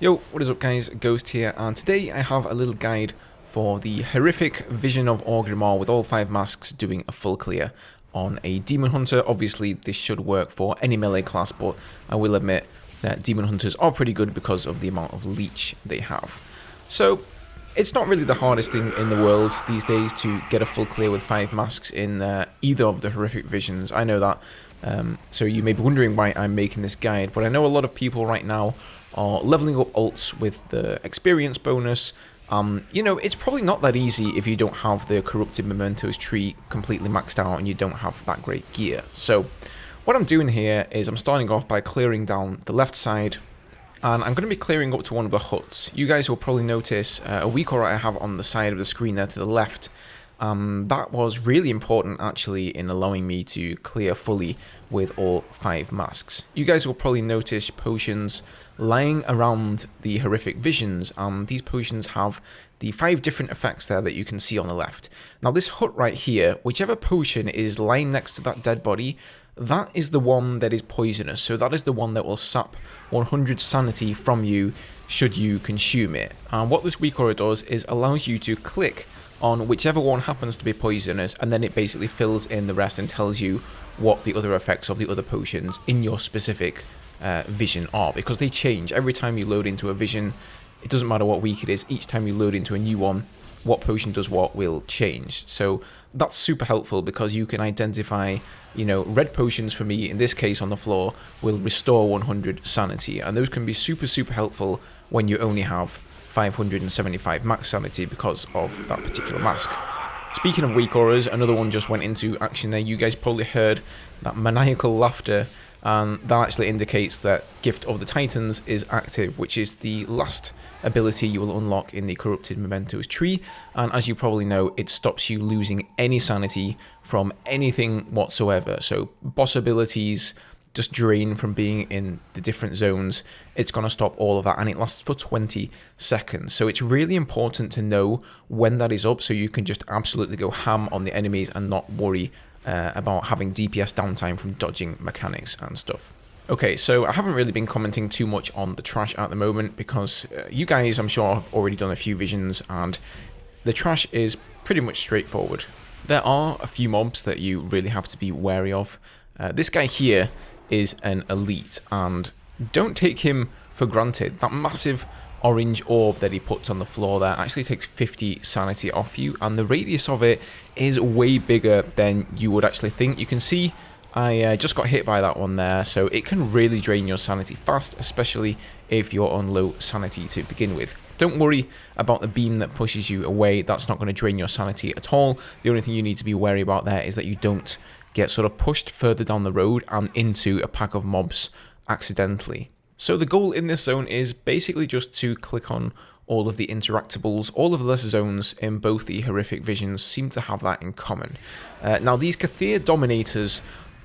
Yo, what is up guys, Ghost here, and today I have a little guide for the horrific vision of Orgrimmar with all 5 masks doing a full clear on a Demon Hunter. Obviously this should work for any melee class, but I will admit that Demon Hunters are pretty good because of the amount of leech they have. So it's not really the hardest thing in the world these days to get a full clear with 5 masks in either of the horrific visions. I know that, so you may be wondering why I'm making this guide, but I know a lot of people right now are leveling up alts with the experience bonus. You know, it's probably not that easy if you don't have the corrupted mementos tree completely maxed out and you don't have that great gear. So what I'm doing here is I'm starting off by clearing down the left side, and I'm going to be clearing up to one of the huts. You guys will probably notice a weak aura I have on the side of the screen there to the left. That was really important actually in allowing me to clear fully with all 5 masks. You guys will probably notice potions lying around the horrific visions. These potions have the 5 different effects there that you can see on the left. Now this hut right here, whichever potion is lying next to that dead body, that is the one that is poisonous. So that is the one that will sap 100 sanity from you should you consume it. And what this weak aura does is allows you to click on whichever one happens to be poisonous, and then it basically fills in the rest and tells you what the other effects of the other potions in your specific vision are, because they change every time you load into a vision. It doesn't matter what week it is, each time you load into a new one, what potion does what will change. So that's super helpful because you can identify, you know, red potions for me in this case on the floor will restore 100 sanity, and those can be super helpful when you only have 575 max sanity because of that particular mask. Speaking of weak auras, another one just went into action there. You guys probably heard that maniacal laughter, and that actually indicates that Gift of the Titans is active, which is the last ability you will unlock in the Corrupted Mementos tree. And as you probably know, it stops you losing any sanity from anything whatsoever. So boss abilities just drain from being in the different zones. It's going to stop all of that, and it lasts for 20 seconds. So it's really important to know when that is up so you can just absolutely go ham on the enemies and not worry about having DPS downtime from dodging mechanics and stuff. Okay, so I haven't really been commenting too much on the trash at the moment because you guys, I'm sure, have already done a few visions, and the trash is pretty much straightforward. There are a few mobs that you really have to be wary of. This guy here is an elite, and don't take him for granted. That massive orange orb that he puts on the floor there actually takes 50 sanity off you, and the radius of it is way bigger than you would actually think. You can see I just got hit by that one there, so it can really drain your sanity fast, especially if you're on low sanity to begin with. Don't worry about the beam that pushes you away. That's not going to drain your sanity at all. The only thing you need to be wary about there is that you don't get sort of pushed further down the road and into a pack of mobs accidentally. So the goal in this zone is basically just to click on all of the interactables. All of the lesser zones in both the horrific visions seem to have that in common. Now these Kathir Dominators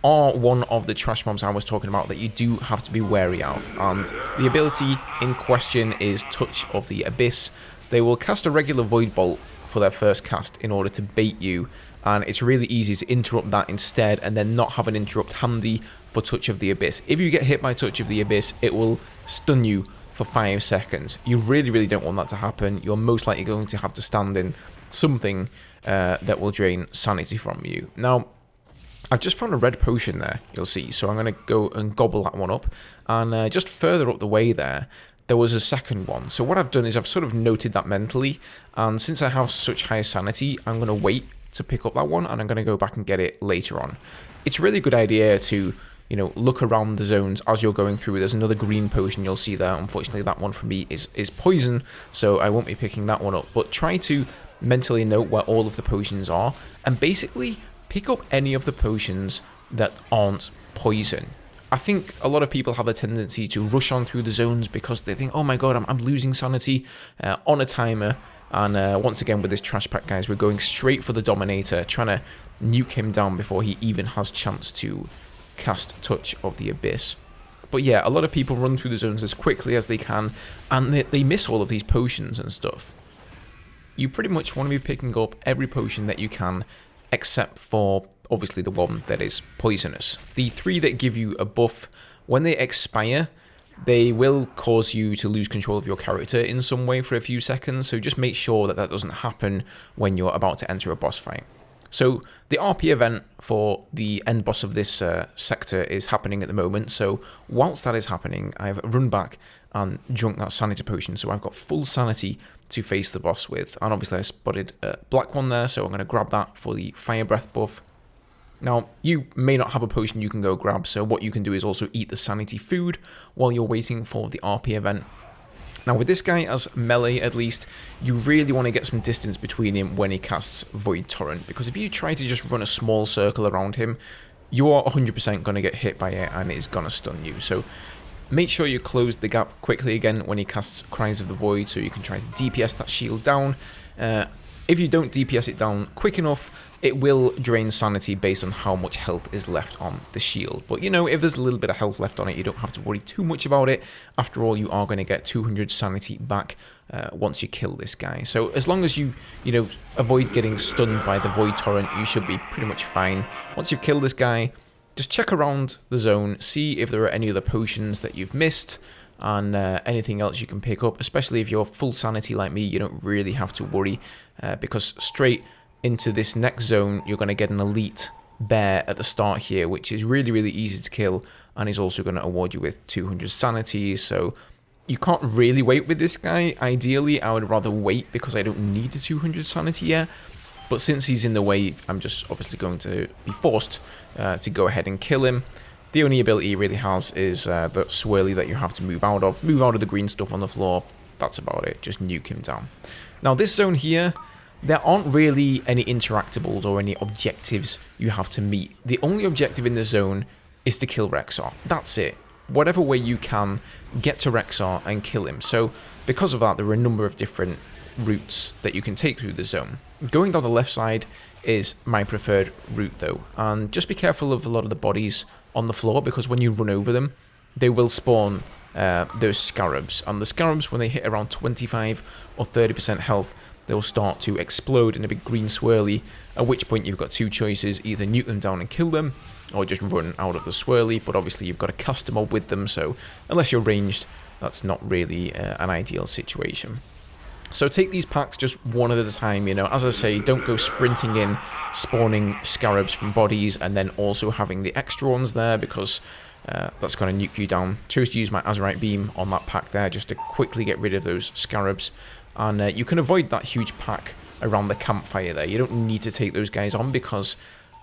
are one of the trash mobs I was talking about that you do have to be wary of, and the ability in question is Touch of the Abyss. They will cast a regular Void Bolt for their first cast in order to bait you, and it's really easy to interrupt that instead and then not have an interrupt handy for Touch of the Abyss. If you get hit by Touch of the Abyss, it will stun you for 5 seconds. You really don't want that to happen. You're most likely going to have to stand in something that will drain sanity from you. Now, I've just found a red potion there, you'll see, so I'm going to go and gobble that one up, and just further up the way there was a second one. So what I've done is I've sort of noted that mentally, and since I have such high sanity, I'm going to wait to pick up that one, and I'm going to go back and get it later on. It's a really good idea to, you know, look around the zones as you're going through. There's another green potion you'll see there. Unfortunately, that one for me is poison, so I won't be picking that one up, but try to mentally note where all of the potions are, and basically pick up any of the potions that aren't poison. I think a lot of people have a tendency to rush on through the zones because they think, oh my god, I'm losing sanity on a timer. And once again with this trash pack, guys, we're going straight for the Dominator, trying to nuke him down before he even has chance to cast Touch of the Abyss. But yeah, a lot of people run through the zones as quickly as they can, and they miss all of these potions and stuff. You pretty much want to be picking up every potion that you can, except for obviously the one that is poisonous. The 3 that give you a buff, when they expire, they will cause you to lose control of your character in some way for a few seconds, so just make sure that that doesn't happen when you're about to enter a boss fight. So the RP event for the end boss of this sector is happening at the moment, so whilst that is happening, I've run back and drunk that sanity potion, so I've got full sanity to face the boss with, and obviously I spotted a black one there, so I'm going to grab that for the fire breath buff. Now, you may not have a potion you can go grab, so what you can do is also eat the sanity food while you're waiting for the RP event. Now, with this guy as melee, at least, you really want to get some distance between him when he casts Void Torrent, because if you try to just run a small circle around him, you are 100% going to get hit by it, and it's going to stun you. So make sure you close the gap quickly again when he casts Cries of the Void, so you can try to DPS that shield down. If you don't DPS it down quick enough, it will drain sanity based on how much health is left on the shield. But, you know, if there's a little bit of health left on it, you don't have to worry too much about it. After all, you are going to get 200 sanity back once you kill this guy. So as long as you avoid getting stunned by the Void Torrent, you should be pretty much fine. Once you've killed this guy, just check around the zone, see if there are any other potions that you've missed, and anything else you can pick up, especially if you're full sanity like me. You don't really have to worry, because straight into this next zone you're going to get an elite bear at the start here, which is really, really easy to kill, and is also going to award you with 200 sanity, so you can't really wait with this guy. Ideally, I would rather wait because I don't need the 200 sanity yet, but since he's in the way, I'm just obviously going to be forced to go ahead and kill him. The only ability he really has is the swirly that you have to move out of. Move out of the green stuff on the floor. That's about it. Just nuke him down. Now, this zone here, there aren't really any interactables or any objectives you have to meet. The only objective in the zone is to kill Rexar. That's it. Whatever way you can, get to Rexar and kill him. So, because of that, there are a number of different routes that you can take through the zone. Going down the left side is my preferred route, though. And just be careful of a lot of the bodies on the floor, because when you run over them, they will spawn those scarabs, and the scarabs, when they hit around 25 or 30% health, they'll start to explode in a big green swirly, at which point you've got two choices: either nuke them down and kill them, or just run out of the swirly. But obviously you've got a cast mob with them, so unless you're ranged, that's not really an ideal situation. So take these packs just one at a time, you know. As I say, don't go sprinting in, spawning scarabs from bodies, and then also having the extra ones there, because that's going to nuke you down. Chose to use my Azurite Beam on that pack there just to quickly get rid of those scarabs. And you can avoid that huge pack around the campfire there. You don't need to take those guys on, because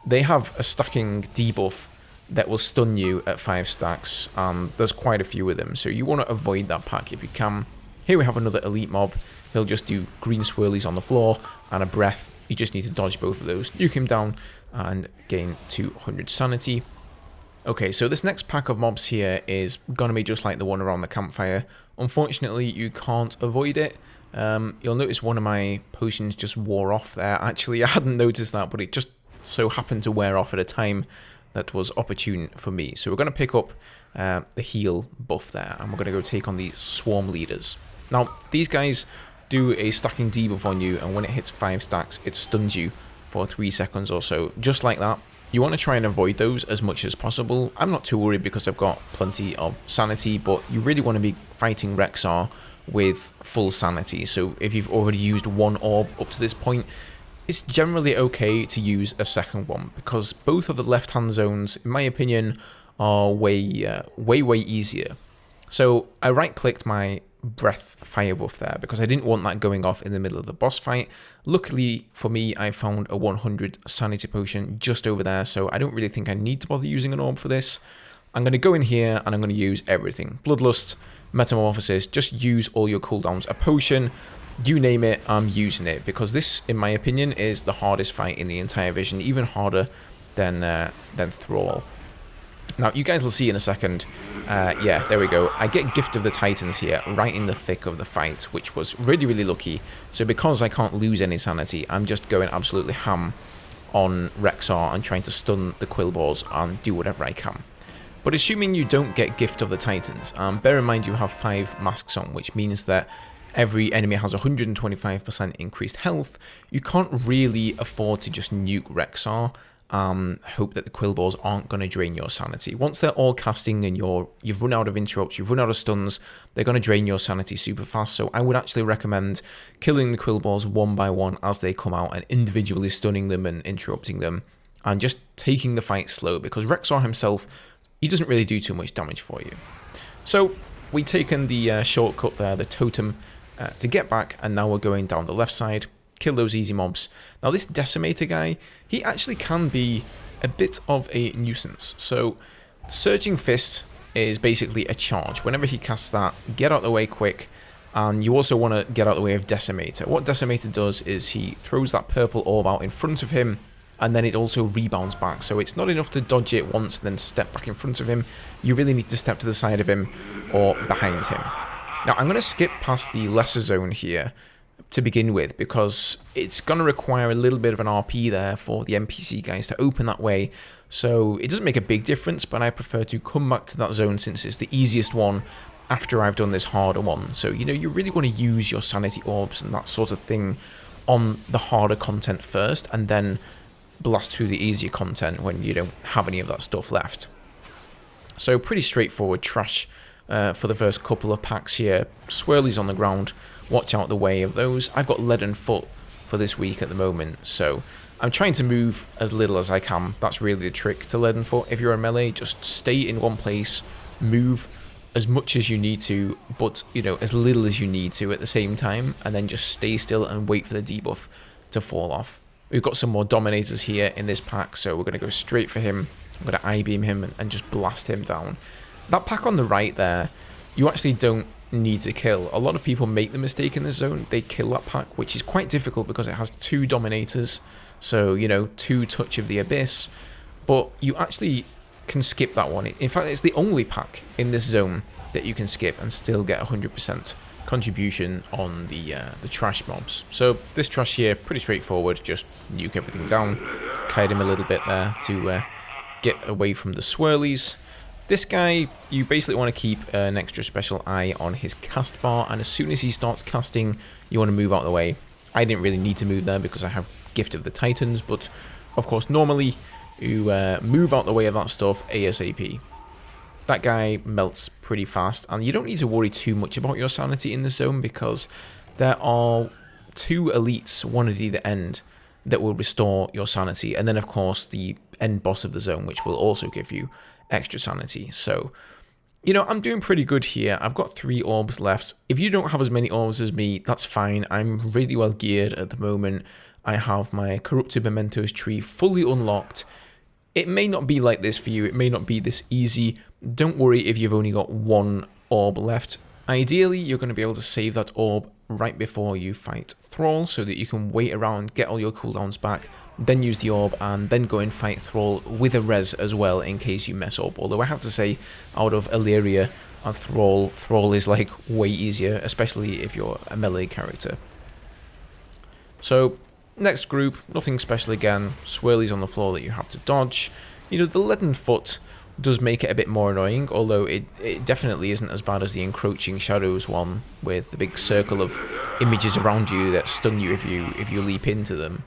they have a stacking debuff that will stun you at 5 stacks, and there's quite a few of them. So you want to avoid that pack if you can. Here we have another elite mob. He'll just do green swirlies on the floor and a breath. You just need to dodge both of those, nuke him down, and gain 200 sanity. Okay, so this next pack of mobs here is going to be just like the one around the campfire. Unfortunately, you can't avoid it. You'll notice one of my potions just wore off there. Actually, I hadn't noticed that, but it just so happened to wear off at a time that was opportune for me. So we're going to pick up the heal buff there, and we're going to go take on the swarm leaders. Now, these guys do a stacking debuff on you, and when it hits 5 stacks, it stuns you for 3 seconds or so, just like that. You want to try and avoid those as much as possible. I'm not too worried because I've got plenty of sanity, but you really want to be fighting Rexar with full sanity. So if you've already used one orb up to this point, it's generally okay to use a second one, because both of the left-hand zones, in my opinion, are way easier. So I right-clicked my breath fire buff there because I didn't want that going off in the middle of the boss fight. Luckily for me, I found a 100 sanity potion just over there, so I don't really think I need to bother using an orb for this. I'm going to go in here and I'm going to use everything. Bloodlust, Metamorphosis, just use all your cooldowns. A potion, you name it, I'm using it, because this, in my opinion, is the hardest fight in the entire vision, even harder than Thrall. Now, you guys will see in a second. Yeah, there we go. I get Gift of the Titans here, right in the thick of the fight, which was really, really lucky. So because I can't lose any sanity, I'm just going absolutely ham on Rexar and trying to stun the Quillboars and do whatever I can. But assuming you don't get Gift of the Titans, bear in mind you have 5 masks on, which means that every enemy has 125% increased health. You can't really afford to just nuke Rexar hope that the quill balls aren't going to drain your sanity. Once they're all casting and you've run out of interrupts, you've run out of stuns, they're going to drain your sanity super fast. So I would actually recommend killing the quill balls one by one as they come out and individually stunning them and interrupting them, and just taking the fight slow, because Rexxar himself, he doesn't really do too much damage for you. So we've taken the shortcut there, the totem, to get back, and now we're going down the left side. Kill those easy mobs. Now this Decimator guy, he actually can be a bit of a nuisance. So Surging Fist is basically a charge. Whenever he casts that, get out of the way quick, and you also want to get out of the way of Decimator. What Decimator does is he throws that purple orb out in front of him, and then it also rebounds back. So it's not enough to dodge it once and then step back in front of him. You really need to step to the side of him or behind him. Now I'm going to skip past the lesser zone here to begin with, because it's going to require a little bit of an RP there for the NPC guys to open that way. So it doesn't make a big difference, but I prefer to come back to that zone since it's the easiest one after I've done this harder one. So, you know, you really want to use your sanity orbs and that sort of thing on the harder content first, and then blast through the easier content when you don't have any of that stuff left. So pretty straightforward trash for the first couple of packs here. Swirlies on the ground. Watch out the way of those. I've got Leaden Foot for this week at the moment, so I'm trying to move as little as I can. That's really the trick to Leaden Foot. If you're a melee, just stay in one place, move as much as you need to, but, you know, as little as you need to at the same time, and then just stay still and wait for the debuff to fall off. We've got some more Dominators here in this pack, so we're going to go straight for him. I'm going to I-beam him and just blast him down. That pack on the right there, you actually don't need to kill. A lot of people make the mistake in this zone. They kill that pack, which is quite difficult because it has 2 Dominators. So, you know, 2 Touch of the Abyss. But you actually can skip that one. In fact, it's the only pack in this zone that you can skip and still get 100% contribution on the trash mobs. So this trash here, pretty straightforward. Just nuke everything down. Kite him a little bit there to get away from the swirlies. This guy, you basically want to keep an extra special eye on his cast bar, and as soon as he starts casting, you want to move out of the way. I didn't really need to move there because I have Gift of the Titans, but of course normally you move out the way of that stuff ASAP. That guy melts pretty fast, and you don't need to worry too much about your sanity in this zone because there are 2 elites, one at either end, that will restore your sanity, and then of course the end boss of the zone, which will also give you extra sanity. So, you know, I'm doing pretty good here. I've got 3 orbs left. If you don't have as many orbs as me, that's fine. I'm really well geared at the moment. I have my Corrupted Mementos tree fully unlocked. It may not be like this for you. It may not be this easy. Don't worry if you've only got 1 orb left. Ideally, you're going to be able to save that orb right before you fight Thrall so that you can wait around, get all your cooldowns back, then use the orb, and then go and fight Thrall with a res as well in case you mess up. Although I have to say, out of Illyria and Thrall is like way easier, especially if you're a melee character. So, next group, nothing special again, swirlies on the floor that you have to dodge. You know, the Leaden Foot does make it a bit more annoying, although it definitely isn't as bad as the Encroaching Shadows one with the big circle of images around you that stun you if you leap into them.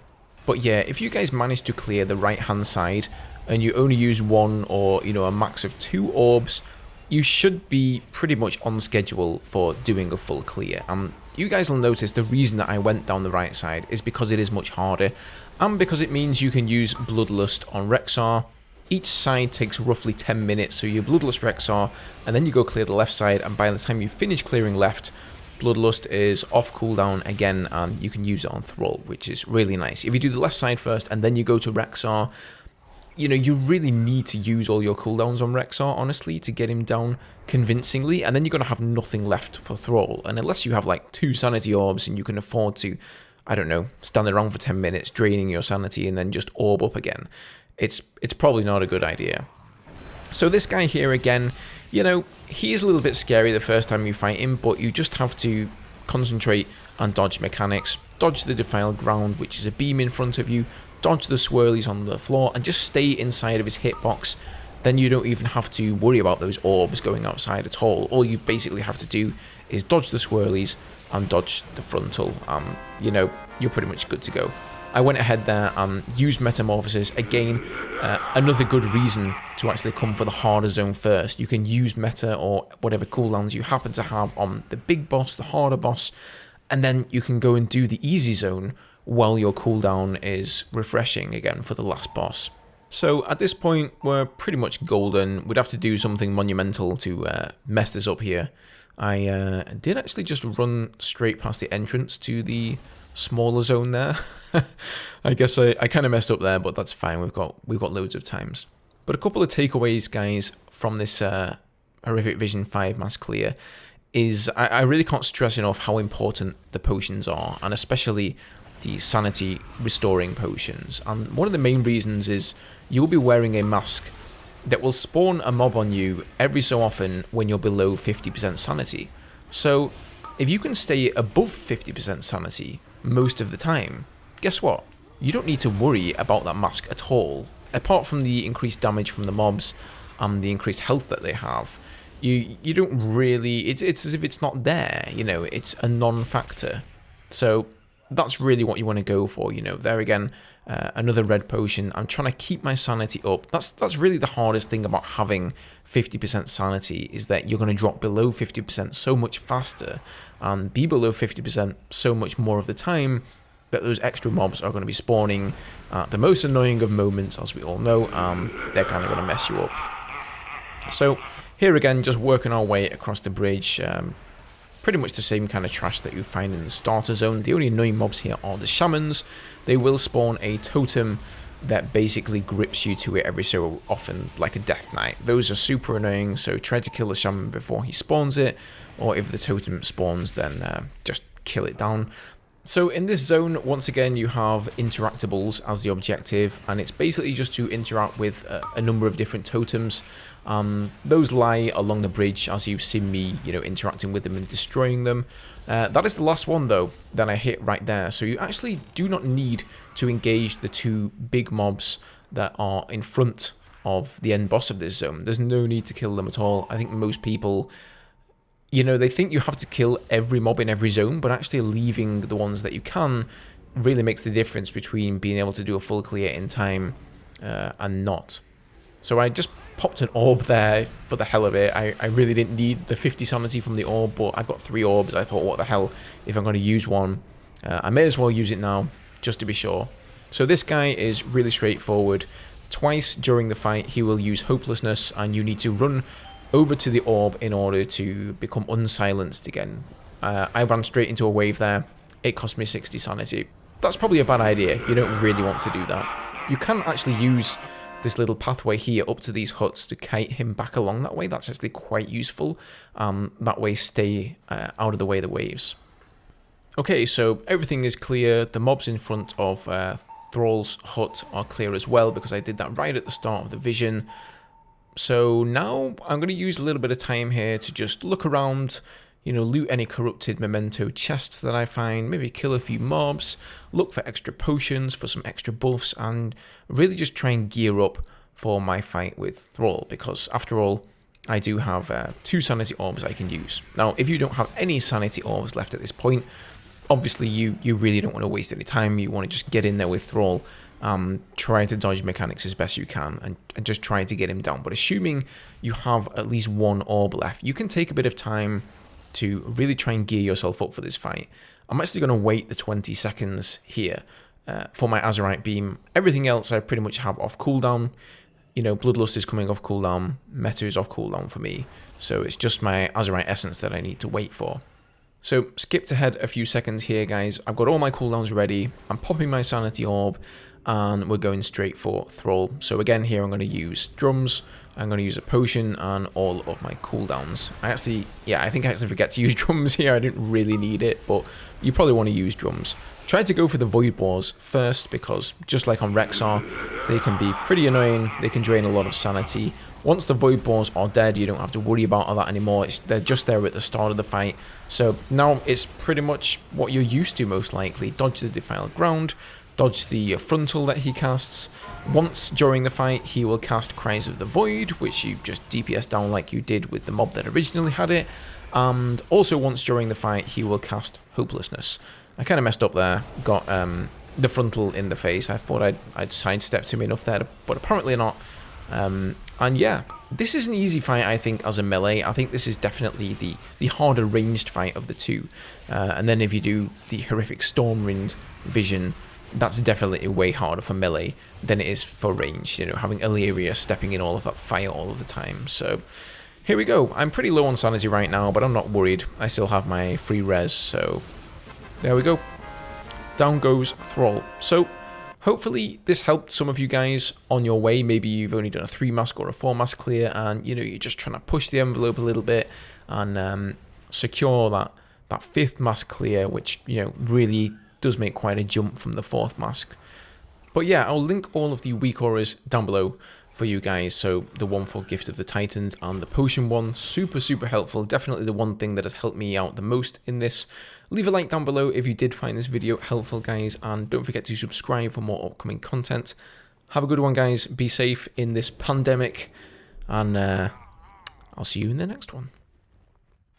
But yeah, if you guys manage to clear the right hand side and you only use 1 or, you know, a max of 2 orbs, you should be pretty much on schedule for doing a full clear. You guys will notice the reason that I went down the right side is because it is much harder, and because it means you can use Bloodlust on Rexxar. Each side takes roughly 10 minutes, so you Bloodlust Rexxar, and then you go clear the left side, and by the time you finish clearing left, Bloodlust is off cooldown again, and you can use it on Thrall, which is really nice. If you do the left side first, and then you go to Rexxar, you know, you really need to use all your cooldowns on Rexxar, honestly, to get him down convincingly, and then you're going to have nothing left for Thrall. And unless you have, like, 2 sanity orbs, and you can afford to, I don't know, stand around for 10 minutes, draining your sanity, and then just orb up again, it's probably not a good idea. So this guy here again, you know, he is a little bit scary the first time you fight him, but you just have to concentrate on dodge mechanics, dodge the defiled ground, which is a beam in front of you, dodge the swirlies on the floor, and just stay inside of his hitbox. Then you don't even have to worry about those orbs going outside at all. All you basically have to do is dodge the swirlies and dodge the frontal. You know, you're pretty much good to go. I went ahead there and used Metamorphosis. Again, another good reason to actually come for the harder zone first. You can use Meta or whatever cooldowns you happen to have on the big boss, the harder boss, and then you can go and do the easy zone while your cooldown is refreshing again for the last boss. So at this point, we're pretty much golden. We'd have to do something monumental to mess this up here. I did actually just run straight past the entrance to the smaller zone there. I guess I kind of messed up there, but that's fine. We've got loads of times. But a couple of takeaways, guys, from this Horrific Vision 5 mask clear is I really can't stress enough how important the potions are, and especially the sanity restoring potions. And one of the main reasons is you'll be wearing a mask that will spawn a mob on you every so often when you're below 50% sanity. So if you can stay above 50% sanity most of the time, guess what? You don't need to worry about that mask at all. Apart from the increased damage from the mobs and the increased health that they have, you don't really... It's as if it's not there, you know, it's a non-factor. So that's really what you want to go for, you know. There again, another red potion. I'm trying to keep my sanity up. That's really the hardest thing about having 50% sanity, is that you're going to drop below 50% so much faster and be below 50% so much more of the time that those extra mobs are going to be spawning at the most annoying of moments, as we all know. They're kind of going to mess you up. So here again, just working our way across the bridge. Pretty much the same kind of trash that you find in the starter zone. The only annoying mobs here are the shamans. They will spawn a totem that basically grips you to it every so often, like a death knight. Those are super annoying, so try to kill the shaman before he spawns it, or if the totem spawns, then just kill it down. So in this zone, once again, you have interactables as the objective, and it's basically just to interact with a number of different totems. Those lie along the bridge, as you've seen me, you know, interacting with them and destroying them. That is the last one, though, that I hit right there. So you actually do not need to engage the two big mobs that are in front of the end boss of this zone. There's no need to kill them at all. I think most people, you know, they think you have to kill every mob in every zone, but actually leaving the ones that you can really makes the difference between being able to do a full clear in time and not. So I just popped an orb there for the hell of it. I really didn't need the 50 sanity from the orb, but I've got 3 orbs. I thought, what the hell, if I'm going to use one, I may as well use it now, just to be sure. So this guy is really straightforward. Twice during the fight, he will use Hopelessness, and you need to run over to the orb in order to become unsilenced again. I ran straight into a wave there. It cost me 60 sanity. That's probably a bad idea. You don't really want to do that. You can actually use this little pathway here up to these huts to kite him back along that way. That's actually quite useful. That way stay out of the way of the waves. Okay, so everything is clear. The mobs in front of Thrall's hut are clear as well, because I did that right at the start of the vision. So now I'm going to use a little bit of time here to just look around, you know, loot any corrupted memento chests that I find, maybe kill a few mobs, look for extra potions, for some extra buffs, and really just try and gear up for my fight with Thrall, because after all, I do have 2 sanity orbs I can use. Now, if you don't have any sanity orbs left at this point, obviously you really don't want to waste any time. You want to just get in there with Thrall, try to dodge mechanics as best you can, and just try to get him down. But assuming you have at least 1 orb left, you can take a bit of time to really try and gear yourself up for this fight. I'm actually going to wait the 20 seconds here for my Azurite Beam. Everything else I pretty much have off cooldown. You know, Bloodlust is coming off cooldown, Meta is off cooldown for me, so it's just my Azurite Essence that I need to wait for. So, skipped ahead a few seconds here, guys. I've got all my cooldowns ready. I'm popping my Sanity Orb, and we're going straight for Thrall. So again, here I'm going to use Drums, I'm going to use a potion, and all of my cooldowns. I think I actually forget to use Drums here. I didn't really need it, but you probably want to use Drums. Try to go for the Void Boars first, because just like on Rexar, they can be pretty annoying. They can drain a lot of sanity. Once the Void Boars are dead, you don't have to worry about all that anymore. They're just there at the start of the fight. So now it's pretty much what you're used to, most likely. Dodge the Defiled Ground, dodge the frontal that he casts. Once during the fight, he will cast Cries of the Void, which you just DPS down like you did with the mob that originally had it. And also once during the fight, he will cast Hopelessness. I kind of messed up there. Got the frontal in the face. I thought I'd sidestepped him enough there, but apparently not. And yeah, this is an easy fight, I think, as a melee. I think this is definitely the harder ranged fight of the two. And then if you do the horrific Stormwind vision, that's definitely way harder for melee than it is for range. You know, having Illyria stepping in all of that fire all of the time. So here we go. I'm pretty low on sanity right now, but I'm not worried. I still have my free res, so there we go. Down goes Thrall. So hopefully this helped some of you guys on your way. Maybe you've only done a 3 mask or a 4 mask clear, and you know, you're just trying to push the envelope a little bit and secure that 5th mask clear, which, you know, really does make quite a jump from the 4th mask. But yeah, I'll link all of the weak auras down below for you guys. So the one for Gift of the Titans and the potion one, super helpful. Definitely the one thing that has helped me out the most in this. Leave a like down below if you did find this video helpful, guys, and don't forget to subscribe for more upcoming content. Have a good one, guys. Be safe in this pandemic, and I'll see you in the next one.